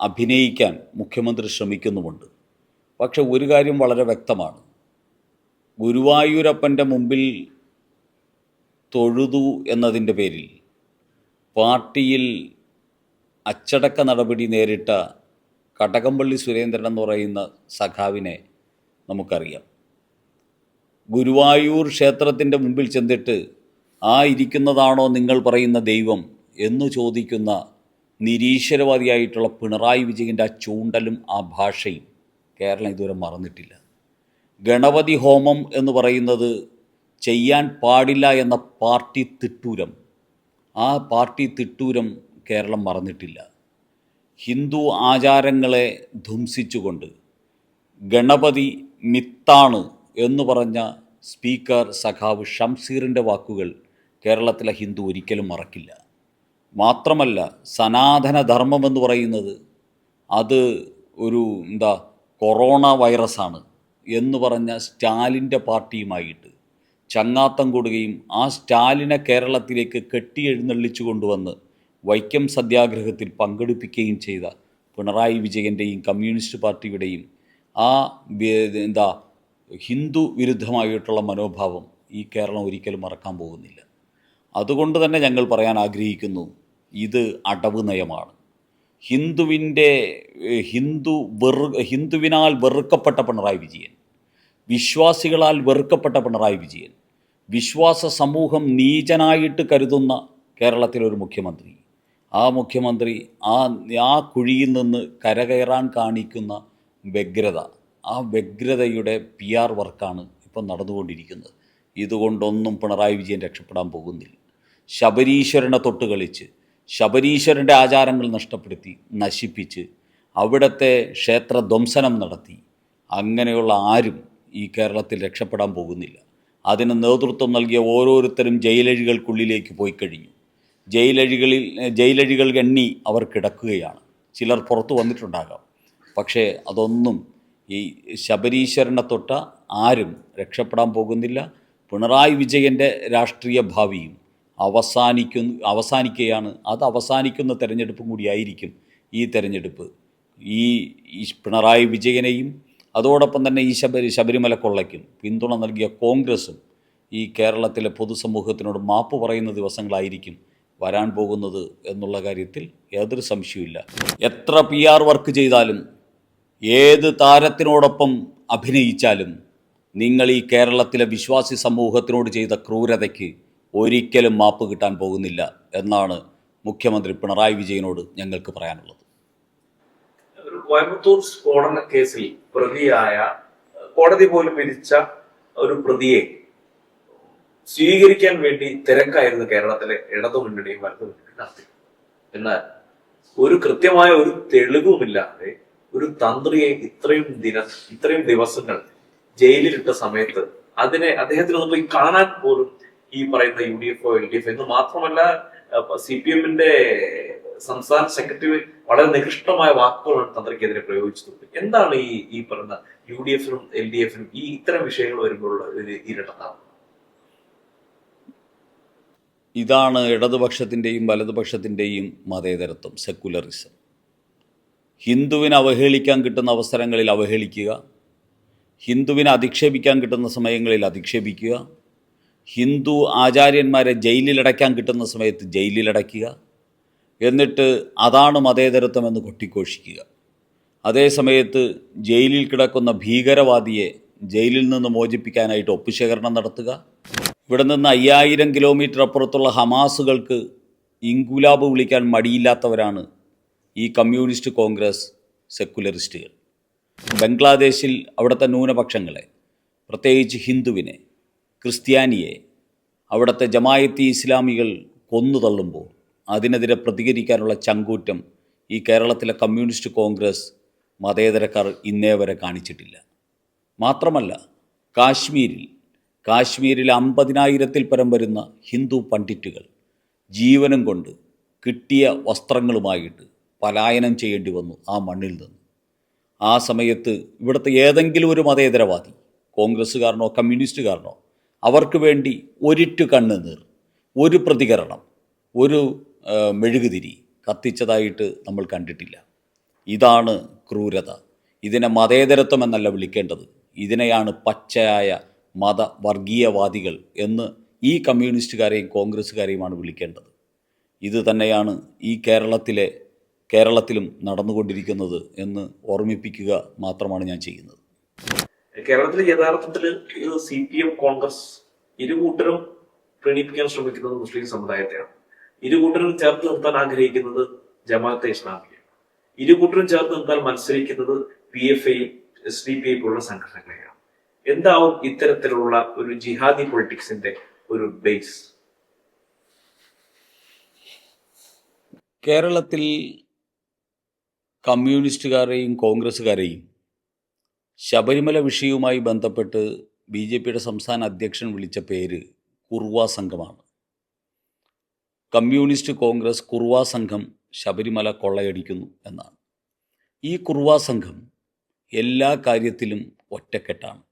അഭിനയിക്കാൻ മുഖ്യമന്ത്രി ശ്രമിക്കുന്നുമുണ്ട്. പക്ഷെ ഒരു കാര്യം വളരെ വ്യക്തമാണ്. ഗുരുവായൂരപ്പൻ്റെ മുമ്പിൽ തൊഴുതു എന്നതിൻ്റെ പേരിൽ പാർട്ടിയിൽ അച്ചടക്ക നടപടി നേരിട്ട കടകംപള്ളി സുരേന്ദ്രൻ എന്ന് പറയുന്ന സഖാവിനെ നമുക്കറിയാം. ഗുരുവായൂർ ക്ഷേത്രത്തിൻ്റെ മുമ്പിൽ ചെന്നിട്ട് ആ ഇരിക്കുന്നതാണോ നിങ്ങൾ പറയുന്ന ദൈവം എന്ന് ചോദിക്കുന്ന നിരീശ്വരവാദിയായിട്ടുള്ള പിണറായി വിജയൻ്റെ ആ ചൂണ്ടലും ആ ഭാഷയും കേരളം ഇതുവരെ മറന്നിട്ടില്ല. ഗണപതി ഹോമം എന്ന് പറയുന്നത് ചെയ്യാൻ പാടില്ല എന്ന പാർട്ടി തിട്ടൂരം, ആ പാർട്ടി തിട്ടൂരം കേരളം മറന്നിട്ടില്ല. ഹിന്ദു ആചാരങ്ങളെ ധ്വംസിച്ചുകൊണ്ട് ഗണപതി മിത്താണ് എന്ന് പറഞ്ഞ സ്പീക്കർ സഖാവ് ഷംസീറിൻ്റെ വാക്കുകൾ കേരളത്തിലെ ഹിന്ദു ഒരിക്കലും മറക്കില്ല. മാത്രമല്ല, സനാതനധർമ്മമെന്ന് പറയുന്നത് അത് ഒരു കൊറോണ വൈറസാണ് എന്ന് പറഞ്ഞ സ്റ്റാലിൻ്റെ പാർട്ടിയുമായിട്ട് ചങ്ങാത്തം കൂടുകയും ആ സ്റ്റാലിനെ കേരളത്തിലേക്ക് കെട്ടിയെഴുന്നള്ളിച്ചു കൊണ്ടുവന്ന് വൈക്കം സത്യാഗ്രഹത്തിൽ പങ്കെടുപ്പിക്കുകയും ചെയ്ത പിണറായി വിജയൻ്റെയും കമ്മ്യൂണിസ്റ്റ് പാർട്ടിയുടെയും ആ ഹിന്ദു വിരുദ്ധമായിട്ടുള്ള മനോഭാവം ഈ കേരളം ഒരിക്കലും മറക്കാൻ പോകുന്നില്ല. അതുകൊണ്ട് തന്നെ ഞങ്ങൾ പറയാൻ ആഗ്രഹിക്കുന്നു, ഇത് അടവ് നയമാണ്. ഹിന്ദുവിനാൽ വെറുക്കപ്പെട്ട പിണറായി വിജയൻ, വിശ്വാസികളാൽ വെറുക്കപ്പെട്ട പിണറായി വിജയൻ, വിശ്വാസ സമൂഹം നീചനായിട്ട് കരുതുന്ന കേരളത്തിലൊരു മുഖ്യമന്ത്രി, ആ മുഖ്യമന്ത്രി ആ കുഴിയിൽ നിന്ന് കരകയറാൻ കാണിക്കുന്ന വ്യഗ്രത, ആ വ്യഗ്രതയുടെ PR വർക്കാണ് ഇപ്പം നടന്നുകൊണ്ടിരിക്കുന്നത്. ഇതുകൊണ്ടൊന്നും പിണറായി വിജയൻ രക്ഷപ്പെടാൻ പോകുന്നില്ല. ശബരീശ്വരനെ തൊട്ട് കളിച്ച് ശബരീശ്വരൻ്റെ ആചാരങ്ങൾ നഷ്ടപ്പെടുത്തി നശിപ്പിച്ച് അവിടുത്തെ ക്ഷേത്രധ്വംസനം നടത്തി അങ്ങനെയുള്ള ആരും ഈ കേരളത്തിൽ രക്ഷപ്പെടാൻ പോകുന്നില്ല. അതിന് നേതൃത്വം നൽകിയ ഓരോരുത്തരും ജയിലഴികൾക്കുള്ളിലേക്ക് പോയി കഴിഞ്ഞു. ജയിലഴികൾ എണ്ണി അവർ കിടക്കുകയാണ്. ചിലർ പുറത്തു വന്നിട്ടുണ്ടാകാം. പക്ഷേ അതൊന്നും ഈ ശബരീശ്വരനെ തൊട്ട ആരും രക്ഷപ്പെടാൻ പോകുന്നില്ല. പിണറായി വിജയൻ്റെ രാഷ്ട്രീയ ഭാവിയും അവസാനിക്കുകയാണ്. അത് അവസാനിക്കുന്ന തെരഞ്ഞെടുപ്പും കൂടിയായിരിക്കും ഈ തെരഞ്ഞെടുപ്പ്. ഈ പിണറായി വിജയനെയും അതോടൊപ്പം തന്നെ ഈ ശബരിമല കൊള്ളയ്ക്കും പിന്തുണ നൽകിയ കോൺഗ്രസും ഈ കേരളത്തിലെ പൊതുസമൂഹത്തിനോട് മാപ്പ് പറയുന്ന ദിവസങ്ങളായിരിക്കും വരാൻ പോകുന്നത് എന്നുള്ള കാര്യത്തിൽ യാതൊരു സംശയവുമില്ല. എത്ര PR വർക്ക് ചെയ്താലും ഏത് താരത്തിനോടൊപ്പം അഭിനയിച്ചാലും നിങ്ങൾ ഈ കേരളത്തിലെ വിശ്വാസി സമൂഹത്തിനോട് ചെയ്ത ക്രൂരതയ്ക്ക് ഒരിക്കലും മാപ്പ് കിട്ടാൻ പോകുന്നില്ല എന്നാണ് മുഖ്യമന്ത്രി പിണറായി വിജയനോട് ഞങ്ങൾക്ക് പറയാനുള്ളത്. ഒരു കോയമ്പത്തൂർ സ്ഫോടന കേസിൽ പ്രതിയായ, കോടതി പോലും വിധിച്ച ഒരു പ്രതിയെ സ്വീകരിക്കാൻ വേണ്ടി തിരക്കായിരുന്നു കേരളത്തിലെ ഇടതുമുന്നണിയും വലതുമുന്നണിയും. എന്നാൽ ഒരു കൃത്യമായ ഒരു തെളിവുമില്ലാതെ ഒരു തന്ത്രിയെ ഇത്രയും ദിവസങ്ങൾ ജയിലിലിട്ട സമയത്ത് അദ്ദേഹത്തിന് നമ്മൾ കാണാൻ പോലും ഈ പറയുന്ന UDF LDF എന്ന് മാത്രമല്ല CPM-ന്റെ സംസ്ഥാന സെക്രട്ടറി വളരെ നികൃഷ്ടമായ വാക്കുകളാണ് തന്ത്രിക്കെതിരെ പ്രയോഗിച്ചത്. എന്താണ് ഈ പറയുന്ന UDF-നും LDF-നും ഈ ഇത്തരം വിഷയങ്ങൾ വരുമ്പോഴുള്ള ഒരു ഇരട്ടത്താപ്പ്? ഇതാണ് ഇടതുപക്ഷത്തിൻ്റെയും വലതുപക്ഷത്തിൻ്റെയും മതേതരത്വം, സെക്കുലറിസം. ഹിന്ദുവിനെ അവഹേളിക്കാൻ കിട്ടുന്ന അവസരങ്ങളിൽ അവഹേളിക്കുക, ഹിന്ദുവിനെ അധിക്ഷേപിക്കാൻ കിട്ടുന്ന സമയങ്ങളിൽ അധിക്ഷേപിക്കുക, ഹിന്ദു ആചാര്യന്മാരെ ജയിലിലടയ്ക്കാൻ കിട്ടുന്ന സമയത്ത് ജയിലിലടയ്ക്കുക, എന്നിട്ട് അതാണ് മതേതരത്വമെന്ന് കൊട്ടിഘോഷിക്കുക. അതേ സമയത്ത് ജയിലിൽ കിടക്കുന്ന ഭീകരവാദിയെ ജയിലിൽ നിന്ന് മോചിപ്പിക്കാനായിട്ട് ഒപ്പുശേഖരണം നടത്തുക. ഇവിടെ നിന്ന് 5000 കിലോമീറ്റർ അപ്പുറത്തുള്ള ഹമാസുകൾക്ക് ഇൻകുലാബ് വിളിക്കാൻ മടിയില്ലാത്തവരാണ് ഈ കമ്മ്യൂണിസ്റ്റ് കോൺഗ്രസ് സെക്കുലറിസ്റ്റുകൾ. ബംഗ്ലാദേശിൽ അവിടുത്തെ ന്യൂനപക്ഷങ്ങളെ, പ്രത്യേകിച്ച് ഹിന്ദുവിനെ, ക്രിസ്ത്യാനിയെ അവിടുത്തെ ജമായത്തി ഇസ്ലാമികൾ കൊന്നു തള്ളുമ്പോൾ അതിനെതിരെ പ്രതികരിക്കാനുള്ള ചങ്കൂറ്റം ഈ കേരളത്തിലെ കമ്മ്യൂണിസ്റ്റ് കോൺഗ്രസ് മതേതരക്കാർ ഇന്നേ വരെ കാണിച്ചിട്ടില്ല. മാത്രമല്ല, കാശ്മീരിൽ 50,000-ൽ പരം വരുന്ന ഹിന്ദു പണ്ഡിറ്റുകൾ ജീവനും കൊണ്ട് കിട്ടിയ വസ്ത്രങ്ങളുമായിട്ട് പലായനം ചെയ്യേണ്ടി വന്നു ആ മണ്ണിൽ നിന്ന്. ആ സമയത്ത് ഇവിടുത്തെ ഏതെങ്കിലും ഒരു മതേതരവാദി, കോൺഗ്രസ്സുകാരനോ കമ്മ്യൂണിസ്റ്റുകാരനോ, അവർക്ക് വേണ്ടി ഒരിറ്റു കണ്ണുനീർ, ഒരു പ്രതികരണം, ഒരു മെഴുകുതിരി കത്തിച്ചതായിട്ട് നമ്മൾ കണ്ടിട്ടില്ല. ഇതാണ് ക്രൂരത. ഇതിനെ മതേതരത്വം എന്നല്ല വിളിക്കേണ്ടത്, ഇതിനെയാണ് പച്ചയായ മതവർഗീയവാദികൾ എന്ന് ഈ കമ്മ്യൂണിസ്റ്റുകാരെയും കോൺഗ്രസ്സുകാരെയുമാണ് വിളിക്കേണ്ടത്. ഇത് തന്നെയാണ് ഈ കേരളത്തിലും നടന്നുകൊണ്ടിരിക്കുന്നത് എന്ന് ഓർമ്മിപ്പിക്കുക മാത്രമാണ് ഞാൻ ചെയ്യുന്നത്. കേരളത്തിൽ യഥാർത്ഥത്തിൽ CPM കോൺഗ്രസ് ഇരുകൂട്ടരും പ്രീണിപ്പിക്കാൻ ശ്രമിക്കുന്നത് മുസ്ലിം സമുദായത്തെയാണ്. ഇരുകൂട്ടരും ചേർത്ത് നിർത്താൻ ആഗ്രഹിക്കുന്നത് ജമാഅത്തെ ഇസ്ലാമിയെ, ഇരുകൂട്ടരും ചേർത്ത് നിർത്താൻ മത്സരിക്കുന്നത് PFI SDPI പോലുള്ള സംഘടനകളെയാണ്. എന്താവും ഇത്തരത്തിലുള്ള ഒരു ജിഹാദി പൊളിറ്റിക്സിന്റെ ഒരു ബേസ്? കേരളത്തിൽ കമ്മ്യൂണിസ്റ്റുകാരെയും കോൺഗ്രസ്സുകാരെയും ശബരിമല വിഷയവുമായി ബന്ധപ്പെട്ട് BJPയുടെ സംസ്ഥാന അധ്യക്ഷൻ വിളിച്ച പേര് കുർവാ സംഘമാണ്. കമ്മ്യൂണിസ്റ്റ് കോൺഗ്രസ് കുർവാ സംഘം ശബരിമല കൊള്ളയടിക്കുന്നു എന്നാണ്. ഈ കുർവാ സംഘം എല്ലാ കാര്യത്തിലും ഒറ്റക്കെട്ടാണ്.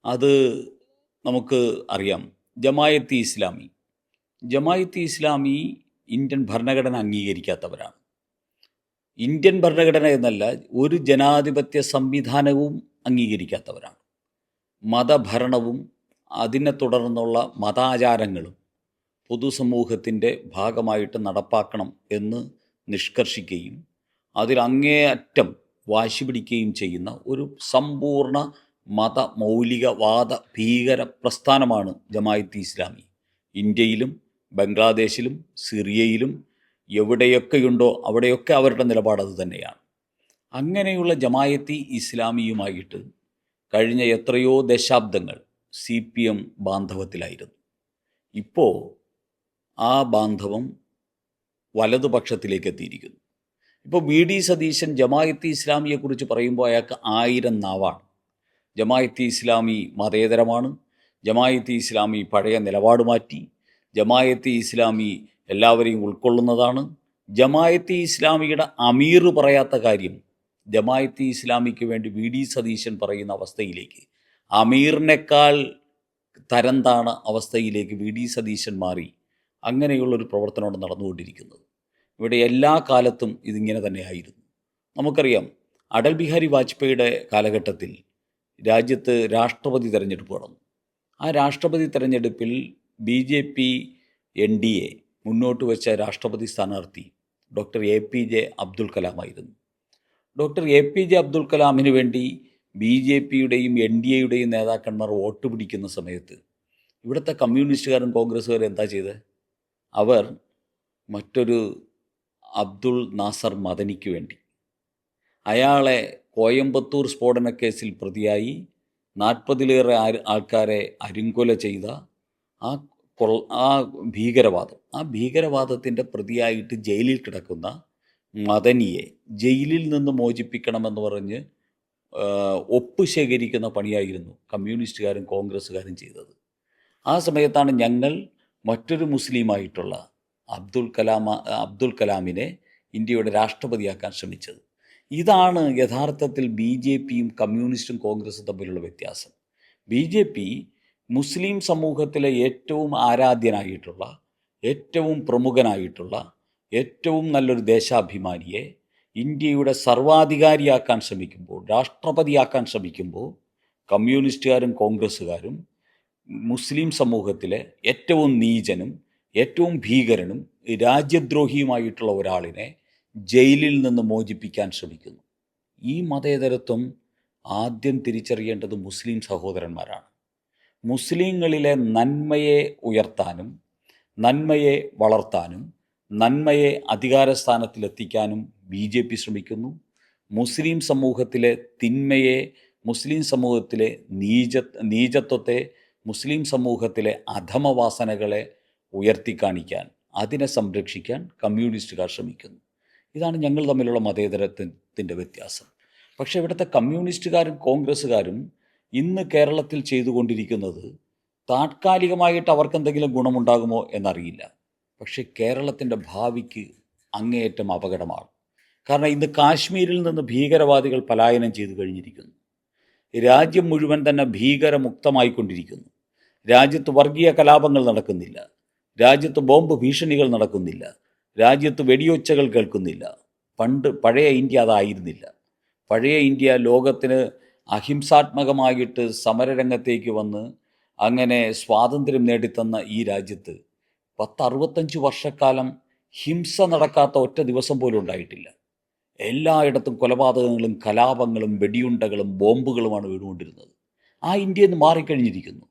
അത് നമുക്ക് അറിയാം. ജമായത്തെ ഇസ്ലാമി ഇന്ത്യൻ ഭരണഘടന അംഗീകരിക്കാത്തവരാണ്. ഇന്ത്യൻ ഭരണഘടന എന്നല്ല, ഒരു ജനാധിപത്യ സംവിധാനവും അംഗീകരിക്കാത്തവരാണ്. മതഭരണവും അതിനെ തുടർന്നുള്ള മതാചാരങ്ങളും പൊതുസമൂഹത്തിൻ്റെ ഭാഗമായിട്ട് നടപ്പാക്കണം എന്ന് നിഷ്കർഷിക്കുകയും അതിലങ്ങേയറ്റം വാശി പിടിക്കുകയും ചെയ്യുന്ന ഒരു സമ്പൂർണ്ണ മതമൗലികവാദ ഭീകര പ്രസ്ഥാനമാണ് ജമായത്തെ ഇസ്ലാമി. ഇന്ത്യയിലും ബംഗ്ലാദേശിലും സിറിയയിലും എവിടെയൊക്കെയുണ്ടോ അവിടെയൊക്കെ അവരുടെ നിലപാട് അത് തന്നെയാണ്. അങ്ങനെയുള്ള ജമായത്തെ ഇസ്ലാമിയുമായിട്ട് കഴിഞ്ഞ എത്രയോ ദശാബ്ദങ്ങൾ CPM ബാന്ധവത്തിലായിരുന്നു. ഇപ്പോൾ ആ ബാന്ധവം വലതുപക്ഷത്തിലേക്ക് എത്തിയിരിക്കുന്നു. ഇപ്പോൾ VD സതീശൻ ജമായത്തെ ഇസ്ലാമിയെക്കുറിച്ച് പറയുമ്പോൾ അയാൾക്ക് 1000 നാവാണ്. ജമായത്തെ ഇസ്ലാമി മതേതരമാണ്, ജമായത്തെ ഇസ്ലാമി പഴയ നിലപാട് മാറ്റി, ജമായത്തെ ഇസ്ലാമി എല്ലാവരെയും ഉൾക്കൊള്ളുന്നതാണ്. ജമായത്തെ ഇസ്ലാമിയുടെ അമീർ പറയാത്ത കാര്യം ജമായത്തെ ഇസ്ലാമിക്ക് വേണ്ടി VD സതീശൻ പറയുന്ന അവസ്ഥയിലേക്ക്, അമീറിനേക്കാൾ തരം താണ അവസ്ഥയിലേക്ക് VD സതീശൻ മാറി. അങ്ങനെയുള്ളൊരു പ്രവർത്തനമാണ് നടന്നുകൊണ്ടിരിക്കുന്നത്. ഇവിടെ എല്ലാ കാലത്തും ഇതിങ്ങനെ തന്നെയായിരുന്നു. നമുക്കറിയാം, അടൽ ബിഹാരി വാജ്പേയിയുടെ കാലഘട്ടത്തിൽ രാജ്യത്ത് രാഷ്ട്രപതി തെരഞ്ഞെടുപ്പ് നടന്നു. ആ രാഷ്ട്രപതി തെരഞ്ഞെടുപ്പിൽ BJP NDA മുന്നോട്ട് വെച്ച രാഷ്ട്രപതി സ്ഥാനാർത്ഥി ഡോക്ടർ APJ അബ്ദുൽ കലാമായിരുന്നു. ഡോക്ടർ APJ അബ്ദുൽ കലാമിന് വേണ്ടി BJPയുടെയും NDAയുടെയും നേതാക്കന്മാർ വോട്ട് പിടിക്കുന്ന സമയത്ത് ഇവിടുത്തെ കമ്മ്യൂണിസ്റ്റുകാരും കോൺഗ്രസ്സുകാരും എന്താ ചെയ്തത്? അവർ മറ്റൊരു അബ്ദുൾ നാസർ മദനിക്ക് വേണ്ടി, അയാളെ കോയമ്പത്തൂർ സ്ഫോടന കേസിൽ പ്രതിയായി 40-ലേറെ ആൾക്കാരെ അരിങ്കൊല ചെയ്ത ആ ഭീകരവാദത്തിൻ്റെ പ്രതിയായിട്ട് ജയിലിൽ കിടക്കുന്ന മദനിയെ ജയിലിൽ നിന്ന് മോചിപ്പിക്കണമെന്ന് പറഞ്ഞ് ഒപ്പ് ശേഖരിക്കുന്ന പണിയായിരുന്നു കമ്മ്യൂണിസ്റ്റുകാരും കോൺഗ്രസ്സുകാരും ചെയ്തത്. ആ സമയത്താണ് ഞങ്ങൾ മറ്റൊരു മുസ്ലിമായിട്ടുള്ള അബ്ദുൽ കലാമിനെ ഇന്ത്യയുടെ രാഷ്ട്രപതിയാക്കാൻ ശ്രമിച്ചത്. ഇതാണ് യഥാർത്ഥത്തിൽ BJPയും കമ്മ്യൂണിസ്റ്റും കോൺഗ്രസും തമ്മിലുള്ള വ്യത്യാസം. BJP മുസ്ലിം സമൂഹത്തിലെ ഏറ്റവും ആരാധ്യനായിട്ടുള്ള, ഏറ്റവും പ്രമുഖനായിട്ടുള്ള, ഏറ്റവും നല്ലൊരു ദേശാഭിമാനിയെ ഇന്ത്യയുടെ സർവാധികാരിയാക്കാൻ ശ്രമിക്കുമ്പോൾ, രാഷ്ട്രപതിയാക്കാൻ ശ്രമിക്കുമ്പോൾ, കമ്മ്യൂണിസ്റ്റുകാരും കോൺഗ്രസ്സുകാരും മുസ്ലിം സമൂഹത്തിലെ ഏറ്റവും നീചനും ഏറ്റവും ഭീകരനും രാജ്യദ്രോഹിയുമായിട്ടുള്ള ഒരാളിനെ ജയിലിൽ നിന്ന് മോചിപ്പിക്കാൻ ശ്രമിക്കുന്നു. ഈ മതേതരത്വം ആദ്യം തിരിച്ചറിയേണ്ടത് മുസ്ലിം സഹോദരന്മാരാണ്. മുസ്ലിങ്ങളിലെ നന്മയെ ഉയർത്താനും നന്മയെ വളർത്താനും നന്മയെ അധികാരസ്ഥാനത്തിലെത്തിക്കാനും BJP ശ്രമിക്കുന്നു. മുസ്ലിം സമൂഹത്തിലെ തിന്മയെ, മുസ്ലിം സമൂഹത്തിലെ നീചത്വത്തെ, മുസ്ലിം സമൂഹത്തിലെ അധമവാസനകളെ ഉയർത്തിക്കാണിക്കാൻ, അതിനെ സംരക്ഷിക്കാൻ കമ്മ്യൂണിസ്റ്റുകാർ ശ്രമിക്കുന്നു. ഇതാണ് ഞങ്ങൾ തമ്മിലുള്ള മതേതരത്വത്തിൻ്റെ വ്യത്യാസം. പക്ഷേ ഇവിടുത്തെ കമ്മ്യൂണിസ്റ്റുകാരും കോൺഗ്രസ്സുകാരും ഇന്ന് കേരളത്തിൽ ചെയ്തുകൊണ്ടിരിക്കുന്നത് താത്കാലികമായിട്ട് അവർക്കെന്തെങ്കിലും ഗുണമുണ്ടാകുമോ എന്നറിയില്ല. പക്ഷേ കേരളത്തിൻ്റെ ഭാവിക്ക് അങ്ങേയറ്റം അപകടമാണ്. കാരണം ഇന്ന് കാശ്മീരിൽ നിന്ന് ഭീകരവാദികൾ പലായനം ചെയ്തു കഴിഞ്ഞിരിക്കുന്നു. രാജ്യം മുഴുവൻ തന്നെ ഭീകരമുക്തമായിക്കൊണ്ടിരിക്കുന്നു. രാജ്യത്ത് വർഗീയ കലാപങ്ങൾ നടക്കുന്നില്ല, രാജ്യത്ത് ബോംബ് ഭീഷണികൾ നടക്കുന്നില്ല, രാജ്യത്ത് വെടിയൊച്ചകൾ കേൾക്കുന്നില്ല. പഴയ ഇന്ത്യ അതായിരുന്നില്ല. പഴയ ഇന്ത്യ ലോകത്തിന് അഹിംസാത്മകമായിട്ട് സമരരംഗത്തേക്ക് വന്ന് അങ്ങനെ സ്വാതന്ത്ര്യം നേടിത്തന്ന ഈ രാജ്യത്ത് 10-65 വർഷക്കാലം ഹിംസ നടക്കാത്ത ഒറ്റ ദിവസം പോലും ഉണ്ടായിട്ടില്ല. എല്ലായിടത്തും കൊലപാതകങ്ങളും കലാപങ്ങളും വെടിയുണ്ടകളും ബോംബുകളുമാണ് വീണുകൊണ്ടിരുന്നത്. ആ ഇന്ത്യ ഇന്ന് മാറിക്കഴിഞ്ഞിരിക്കുന്നു.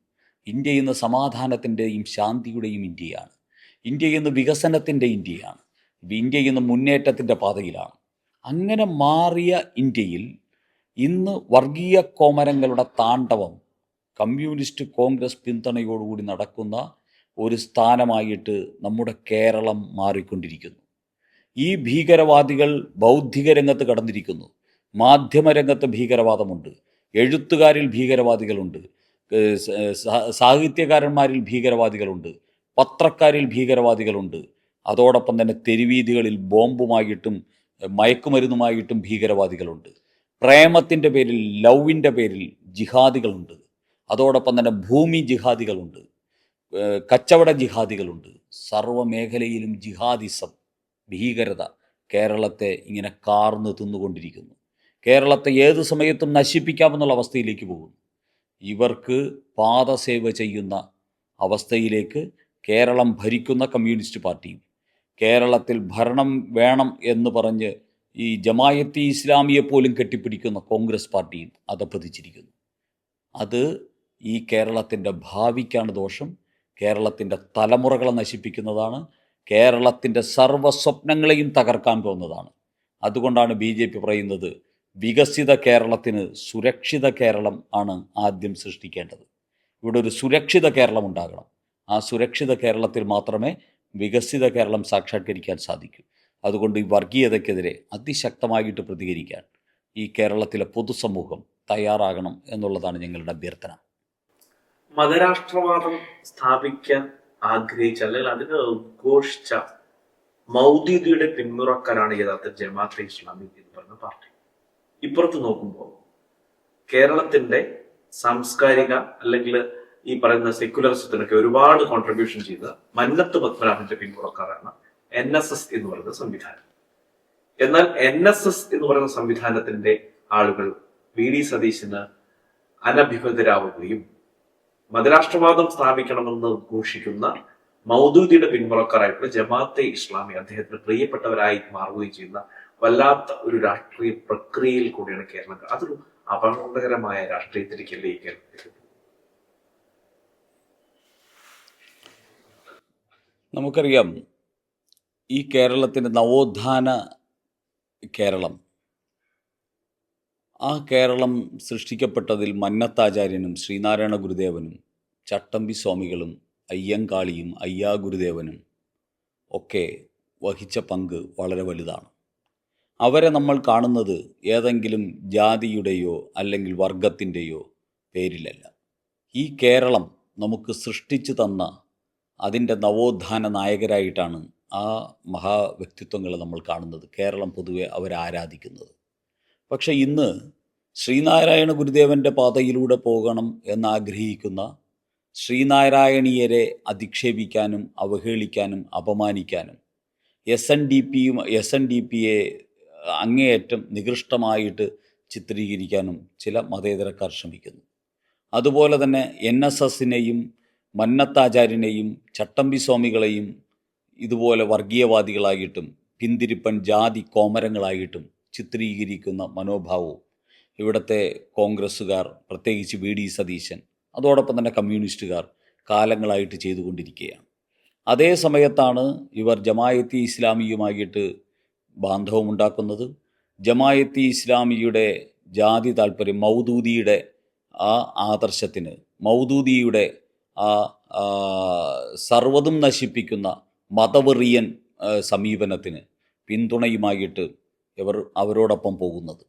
ഇന്ത്യ ഇന്ന് സമാധാനത്തിൻ്റെയും ശാന്തിയുടെയും ഇന്ത്യയാണ്. ഇന്ത്യ ഇന്ന് വികസനത്തിൻ്റെ ഇന്ത്യയാണ്. ഇന്ത്യ ഇന്ന് മുന്നേറ്റത്തിൻ്റെ പാതയിലാണ്. അങ്ങനെ മാറിയ ഇന്ത്യയിൽ ഇന്ന് വർഗീയ കോമരങ്ങളുടെ താണ്ഡവം കമ്മ്യൂണിസ്റ്റ് കോൺഗ്രസ് പിന്തുണയോടുകൂടി നടക്കുന്ന ഒരു സ്ഥാനമായിട്ട് നമ്മുടെ കേരളം മാറിക്കൊണ്ടിരിക്കുന്നു. ഈ ഭീകരവാദികൾ ബൗദ്ധിക രംഗത്ത് കടന്നിരിക്കുന്നു. മാധ്യമരംഗത്ത് ഭീകരവാദമുണ്ട്, എഴുത്തുകാരിൽ ഭീകരവാദികളുണ്ട്, സാഹിത്യകാരന്മാരിൽ ഭീകരവാദികളുണ്ട്, പത്രക്കാരിൽ ഭീകരവാദികളുണ്ട്. അതോടൊപ്പം തന്നെ തെരുവീഥികളിൽ ബോംബുമായിട്ടും മയക്കുമരുന്നുമായിട്ടും ഭീകരവാദികളുണ്ട്. പ്രേമത്തിൻ്റെ പേരിൽ, ലവിൻ്റെ പേരിൽ ജിഹാദികളുണ്ട്. അതോടൊപ്പം തന്നെ ഭൂമി ജിഹാദികളുണ്ട്, കച്ചവട ജിഹാദികളുണ്ട്. സർവ്വമേഖലയിലും ജിഹാദിസം, ഭീകരത കേരളത്തെ ഇങ്ങനെ കാർന്ന് തിന്നുകൊണ്ടിരിക്കുന്നു. കേരളത്തെ ഏത് സമയത്തും നശിപ്പിക്കാമെന്നുള്ള അവസ്ഥയിലേക്ക് പോകുന്നു. ഇവർക്ക് പാദസേവ ചെയ്യുന്ന അവസ്ഥയിലേക്ക് കേരളം ഭരിക്കുന്ന കമ്മ്യൂണിസ്റ്റ് പാർട്ടിയും കേരളത്തിൽ ഭരണം വേണം എന്ന് പറഞ്ഞ് ഈ ജമായത്തി ഇസ്ലാമിയെ പോലും കെട്ടിപ്പിടിക്കുന്ന കോൺഗ്രസ് പാർട്ടിയും അധപ്പതിച്ചിരിക്കുന്നു. അത് ഈ കേരളത്തിൻ്റെ ഭാവിക്കാണ് ദോഷം. കേരളത്തിൻ്റെ തലമുറകളെ നശിപ്പിക്കുന്നതാണ്. കേരളത്തിൻ്റെ സർവ്വ സ്വപ്നങ്ങളെയും തകർക്കാൻ പോകുന്നതാണ്. അതുകൊണ്ടാണ് BJP പറയുന്നത്, വികസിത കേരളത്തിന് സുരക്ഷിത കേരളം ആണ് ആദ്യം സൃഷ്ടിക്കേണ്ടത്. ഇവിടെ ഒരു സുരക്ഷിത കേരളം ഉണ്ടാകണം. ആ സുരക്ഷിത കേരളത്തിൽ മാത്രമേ വികസിത കേരളം സാക്ഷാത്കരിക്കാൻ സാധിക്കൂ. അതുകൊണ്ട് ഈ വർഗീയതയ്ക്കെതിരെ അതിശക്തമായിട്ട് പ്രതികരിക്കാൻ ഈ കേരളത്തിലെ പൊതുസമൂഹം തയ്യാറാകണം എന്നുള്ളതാണ് ഞങ്ങളുടെ അഭ്യർത്ഥന. മതരാഷ്ട്രവാദം സ്ഥാപിക്കാൻ ആഗ്രഹിച്ച അല്ലെങ്കിൽ അതിനെ ഉദ്ഘോഷിച്ച മൗദൂദിയുടെ പിന്മുറക്കാരാണ് യഥാർത്ഥ ജമാഅത്തെ ഇസ്ലാമി എന്ന് പറഞ്ഞ പാർട്ടി. ഇപ്പുറത്ത് നോക്കുമ്പോൾ കേരളത്തിന്റെ സാംസ്കാരിക അല്ലെങ്കിൽ ഈ പറയുന്ന സെക്യുലറിസത്തിനൊക്കെ ഒരുപാട് കോൺട്രിബ്യൂഷൻ ചെയ്ത മന്നത്ത് പത്മനാഭന്റെ പിന്മുറക്കാരാണ് NSS എന്ന് പറയുന്ന സംവിധാനം. എന്നാൽ NSS എന്ന് പറയുന്ന സംവിധാനത്തിന്റെ ആളുകൾ VD സതീശന് അനഭിഭതരാവുകയും മതരാഷ്ട്രവാദം സ്ഥാപിക്കണമെന്ന് ഘോഷിക്കുന്ന മൗദൂദിയുടെ പിന്മുറക്കാരായിട്ടുള്ള ജമാഅത്തെ ഇസ്ലാമി അദ്ദേഹത്തിന് പ്രിയപ്പെട്ടവരായി മാറുകയും ചെയ്യുന്ന വല്ലാത്ത ഒരു രാഷ്ട്രീയ പ്രക്രിയയിൽ കൂടിയാണ് കേരളം. അതൊരു അപകടകരമായ രാഷ്ട്രീയത്തിലേക്കല്ലേ ഈ കേരളത്തിലേക്ക്. നമുക്കറിയാം, ഈ കേരളത്തിൻ്റെ നവോത്ഥാന കേരളം, ആ കേരളം സൃഷ്ടിക്കപ്പെട്ടതിൽ മന്നത്താചാര്യനും ശ്രീനാരായണ ഗുരുദേവനും ചട്ടമ്പി സ്വാമികളും അയ്യങ്കാളിയും അയ്യാ ഗുരുദേവനും ഒക്കെ വഹിച്ച പങ്ക് വളരെ വലുതാണ്. അവരെ നമ്മൾ കാണുന്നത് ഏതെങ്കിലും ജാതിയുടെയോ അല്ലെങ്കിൽ വർഗത്തിൻ്റെയോ പേരിലല്ല. ഈ കേരളം നമുക്ക് സൃഷ്ടിച്ചു തന്ന അതിൻ്റെ നവോത്ഥാന നായകരായിട്ടാണ് ആ മഹാവ്യക്തിത്വങ്ങളെ നമ്മൾ കാണുന്നത്. കേരളം പൊതുവെ അവരെ ആരാധിക്കുന്നത്. പക്ഷേ ഇന്ന് ശ്രീനാരായണ ഗുരുദേവൻ്റെ പാതയിലൂടെ പോകണം എന്നാഗ്രഹിക്കുന്ന ശ്രീനാരായണീയരെ അധിക്ഷേപിക്കാനും അവഹേളിക്കാനും അപമാനിക്കാനും SNDPയെ അങ്ങേയറ്റം നികൃഷ്ടമായിട്ട് ചിത്രീകരിക്കാനും ചില മതേതരക്കാർ ശ്രമിക്കുന്നു. അതുപോലെ തന്നെ NSSനെയും മന്നത്താചാര്യനെയും ചട്ടമ്പി സ്വാമികളെയും ഇതുപോലെ വർഗീയവാദികളായിട്ടും പിന്തിരിപ്പൻ ജാതി കോമരങ്ങളായിട്ടും ചിത്രീകരിക്കുന്ന മനോഭാവവും ഇവിടുത്തെ കോൺഗ്രസ്സുകാർ, പ്രത്യേകിച്ച് VD സതീശൻ, അതോടൊപ്പം തന്നെ കമ്മ്യൂണിസ്റ്റുകാർ കാലങ്ങളായിട്ട് ചെയ്തുകൊണ്ടിരിക്കുകയാണ്. അതേ സമയത്താണ് ഇവർ ജമായത്തി ഇസ്ലാമിയുമായിട്ട് ബാന്ധവമുണ്ടാക്കുന്നത്. ജമായത്തി ഇസ്ലാമിയുടെ ജാതി താല്പര്യം, മൗദൂദിയുടെ ആ ആദർശത്തിന്, മൗദൂദിയുടെ ആ സർവ്വതും നശിപ്പിക്കുന്ന മതവെറിയൻ സമീപനത്തിന് പിന്തുണയുമായിട്ട് ഇവർ അവരോടൊപ്പം പോകുന്നത്.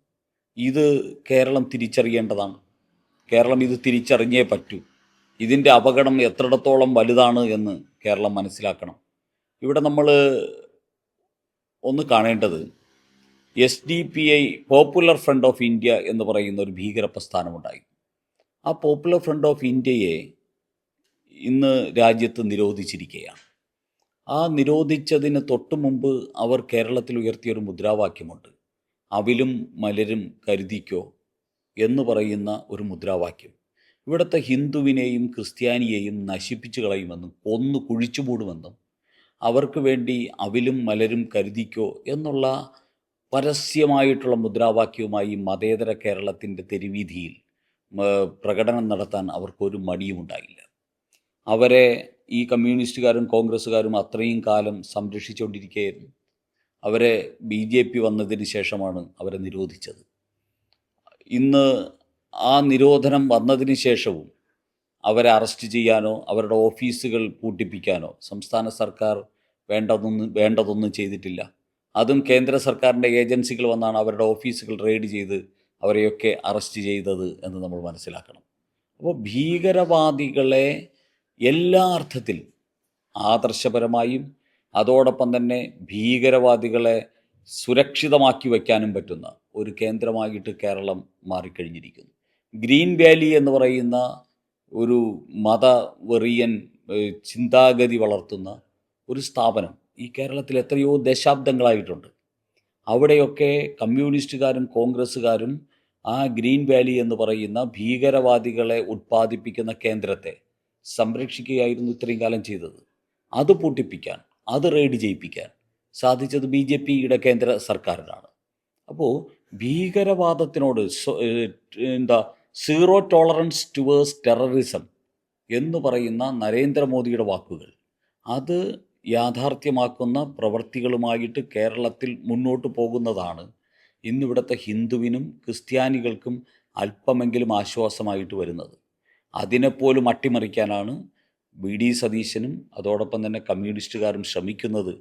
ഇത് കേരളം തിരിച്ചറിയേണ്ടതാണ്. കേരളം ഇത് തിരിച്ചറിഞ്ഞേ പറ്റൂ. ഇതിൻ്റെ അപകടം എത്രത്തോളം വലുതാണ് എന്ന് കേരളം മനസ്സിലാക്കണം. ഇവിടെ നമ്മൾ ഒന്ന് കാണേണ്ടത് SDPI, popular front of India എന്ന് പറയുന്ന ഒരു ഭീകര പ്രസ്ഥാനമുണ്ടായി. ആ പോപ്പുലർ ഫ്രണ്ട് ഓഫ് ഇന്ത്യയെ ഇന്ന് രാജ്യത്ത് നിരോധിച്ചിരിക്കുകയാണ്. ആ നിരോധിച്ചതിന് തൊട്ടു മുമ്പ് അവർ കേരളത്തിൽ ഉയർത്തിയൊരു മുദ്രാവാക്യമുണ്ട്. അവിലും മലരും കരുതിക്കോ എന്ന് പറയുന്ന ഒരു മുദ്രാവാക്യം ഇവിടുത്തെ ഹിന്ദുവിനെയും ക്രിസ്ത്യാനിയെയും നശിപ്പിച്ചു കളയുമെന്നും കൊന്നു കുഴിച്ചുമൂടുമെന്നും അവർക്ക് വേണ്ടി അവിലും മലരും കരുതിക്കോ എന്നുള്ള പരസ്യമായിട്ടുള്ള മുദ്രാവാക്യവുമായി മതേതര കേരളത്തിൻ്റെ തെരുവീതിയിൽ പ്രകടനം നടത്താൻ അവർക്കൊരു മടിയുമുണ്ടായില്ല. അവരെ ഈ കമ്മ്യൂണിസ്റ്റുകാരും കോൺഗ്രസ്സുകാരും അത്രയും കാലം സംരക്ഷിച്ചുകൊണ്ടിരിക്കുകയായിരുന്നു. അവരെ BJP വന്നതിന് ശേഷമാണ് അവരെ നിരോധിച്ചത്. ഇന്ന് ആ നിരോധനം വന്നതിന് ശേഷവും അവരെ അറസ്റ്റ് ചെയ്യാനോ അവരുടെ ഓഫീസുകൾ പൂട്ടിപ്പിക്കാനോ സംസ്ഥാന സർക്കാർ വേണ്ടതൊന്നും ചെയ്തിട്ടില്ല. അതും കേന്ദ്ര സർക്കാരിൻ്റെ ഏജൻസികൾ വന്നാണ് അവരുടെ ഓഫീസുകൾ റെയ്ഡ് ചെയ്ത് അവരെയൊക്കെ അറസ്റ്റ് ചെയ്തത് എന്ന് നമ്മൾ മനസ്സിലാക്കണം. അപ്പോൾ ഭീകരവാദികളെ എല്ലാ അർത്ഥത്തിലും ആദർശപരമായും അതോടൊപ്പം തന്നെ ഭീകരവാദികളെ സുരക്ഷിതമാക്കി വയ്ക്കാനും പറ്റുന്ന ഒരു കേന്ദ്രമായിട്ട് കേരളം മാറിക്കഴിഞ്ഞിരിക്കുന്നു. ഗ്രീൻ വാലി എന്ന് പറയുന്ന ഒരു മതവെറിയൻ ചിന്താഗതി വളർത്തുന്ന ഒരു സ്ഥാപനം ഈ കേരളത്തിൽ എത്രയോ ദശാബ്ദങ്ങളായിട്ടുണ്ട്. അവിടെയൊക്കെ കമ്മ്യൂണിസ്റ്റുകാരും കോൺഗ്രസ്സുകാരും ആ ഗ്രീൻ വാലി എന്ന് പറയുന്ന ഭീകരവാദികളെ ഉത്പാദിപ്പിക്കുന്ന കേന്ദ്രത്തെ സംരക്ഷിക്കുകയായിരുന്നു ഇത്രയും കാലം ചെയ്തത്. അത് പൂട്ടിപ്പിക്കാൻ, അത് റെയ്ഡ് ചെയ്യിപ്പിക്കാൻ സാധിച്ചത് BJPയുടെ കേന്ദ്ര സർക്കാരിനാണ്. അപ്പോൾ ഭീകരവാദത്തിനോട് സീറോ ടോളറൻസ് ടുവേഴ്സ് ടെററിസം എന്ന് പറയുന്ന നരേന്ദ്രമോദിയുടെ വാക്കുകൾ അത് യാഥാർത്ഥ്യമാക്കുന്ന പ്രവൃത്തികളുമായിട്ട് കേരളത്തിൽ മുന്നോട്ട് പോകുന്നതാണ് ഇന്നിവിടുത്തെ ഹിന്ദുവിനും ക്രിസ്ത്യാനികൾക്കും അല്പമെങ്കിലും ആശ്വാസമായിട്ട് വരുന്നത്. അതിനെപ്പോലും അട്ടിമറിക്കാനാണ് VD സതീശനും അതോടൊപ്പം തന്നെ കമ്മ്യൂണിസ്റ്റുകാരും ശ്രമിക്കുന്നത്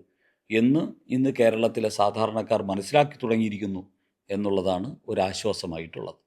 എന്ന് ഇന്ന് കേരളത്തിലെ സാധാരണക്കാർ മനസ്സിലാക്കി തുടങ്ങിയിരിക്കുന്നു എന്നുള്ളതാണ് ഒരാശ്വാസമായിട്ടുള്ളത്.